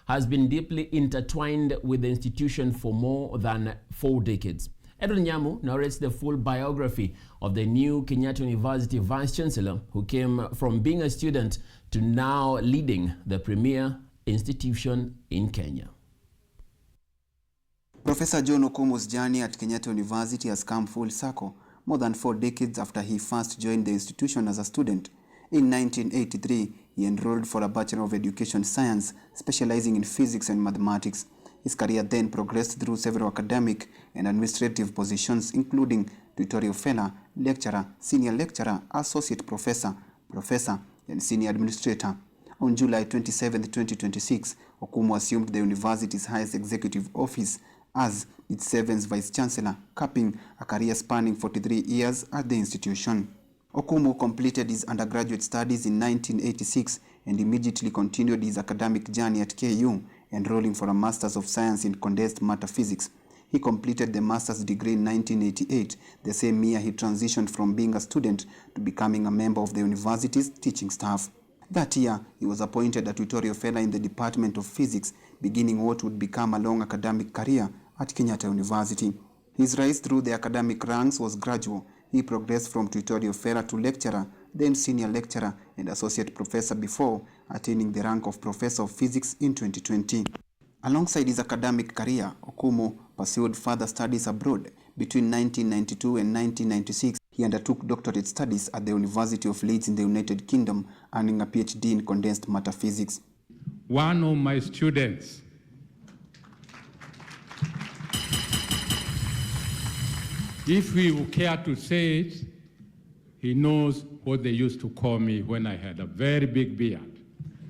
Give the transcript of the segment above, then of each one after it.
has been deeply intertwined with the institution for more than 4 decades. Edwin Nyamu narrates the full biography of the new Kenyatta University Vice-Chancellor, who came from being a student to now leading the premier institution in Kenya. Professor John Okumu's journey at Kenyatta University has come full circle, more than 4 decades after he first joined the institution as a student. In 1983, he enrolled for a Bachelor of Education Science, specializing in physics and mathematics. His career then progressed through several academic and administrative positions, including tutorial fellow, lecturer, senior lecturer, associate professor, professor, and senior administrator. On July 27, 2026, Okumu assumed the university's highest executive office as its 7th vice-chancellor, capping a career spanning 43 years at the institution. Okumu completed his undergraduate studies in 1986 and immediately continued his academic journey at KU, enrolling for a Master's of Science in Condensed Matter Physics. He completed the master's degree in 1988, the same year he transitioned from being a student to becoming a member of the university's teaching staff. That year, he was appointed a tutorial fellow in the Department of Physics, beginning what would become a long academic career at Kenyatta University. His rise through the academic ranks was gradual. He progressed from tutorial fellow to lecturer, then senior lecturer and associate professor before attaining the rank of professor of physics in 2020. Alongside his academic career, Okumu pursued further studies abroad. Between 1992 and 1996, he undertook doctorate studies at the University of Leeds in the United Kingdom, earning a PhD in condensed matter physics. One of my students if we care to say it, he knows what they used to call me when I had a very big beard.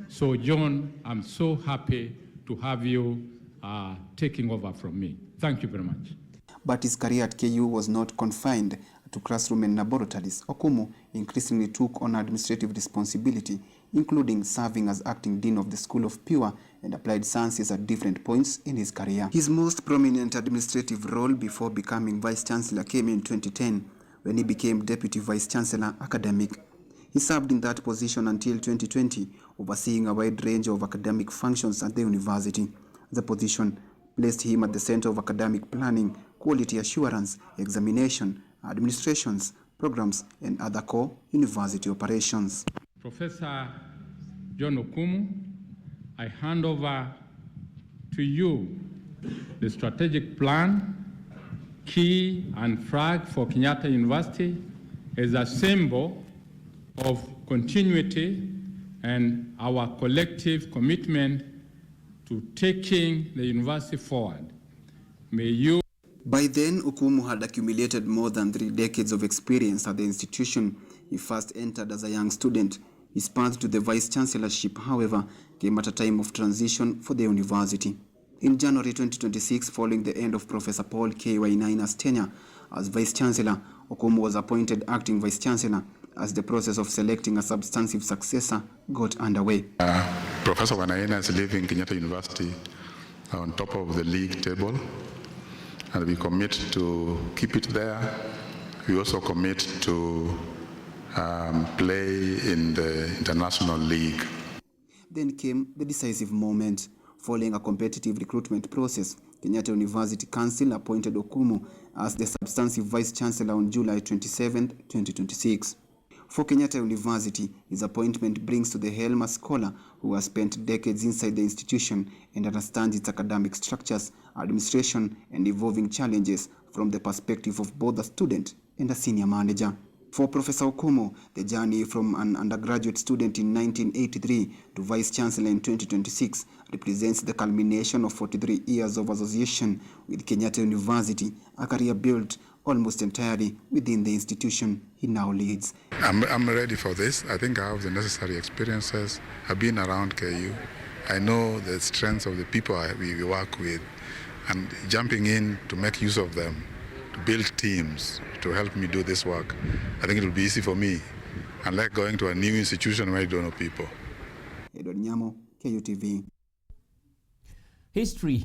So John, I'm so happy to have you taking over from me. Thank you very much. But his career at KU was not confined to classroom and laboratories. Okumu increasingly took on administrative responsibility, including serving as acting dean of the School of Pure and Applied Sciences at different points in his career. His most prominent administrative role before becoming vice-chancellor came in 2010, when he became deputy vice-chancellor academic. He served in that position until 2020, overseeing a wide range of academic functions at the university. The position placed him at the center of academic planning, quality assurance, examination, administrations, programs, and other core university operations. Professor John Okumu, I hand over to you the strategic plan, key and flag for Kenyatta University as a symbol of continuity and our collective commitment to taking the university forward. May you. By then, Okumu had accumulated more than 3 decades of experience at the institution. He first entered as a young student. His path to the vice-chancellorship, however, came at a time of transition for the university. In January 2026, following the end of Professor Paul K. Wainaina's tenure as vice-chancellor, Okumu was appointed acting vice-chancellor as the process of selecting a substantive successor got underway. Professor Wainaina is leaving Kenyatta University on top of the league table, and we commit to keep it there. We also commit to play in the international league. Then came the decisive moment. Following a competitive recruitment process, Kenyatta University Council appointed Okumu as the substantive vice-chancellor on July 27, 2026. For Kenyatta University, his appointment brings to the helm a scholar who has spent decades inside the institution and understands its academic structures, administration, and evolving challenges from the perspective of both a student and a senior manager. For Professor Okumu, the journey from an undergraduate student in 1983 to vice-chancellor in 2026 represents the culmination of 43 years of association with Kenyatta University, a career built almost entirely within the institution he now leads. I'm ready for this. I think I have the necessary experiences. I've been around KU. I know the strengths of the people we work with, and jumping in to make use of them, to build teams to help me do this work, I think it will be easy for me, unlike going to a new institution where you don't know people. Edward Nyamo, KUTV. History.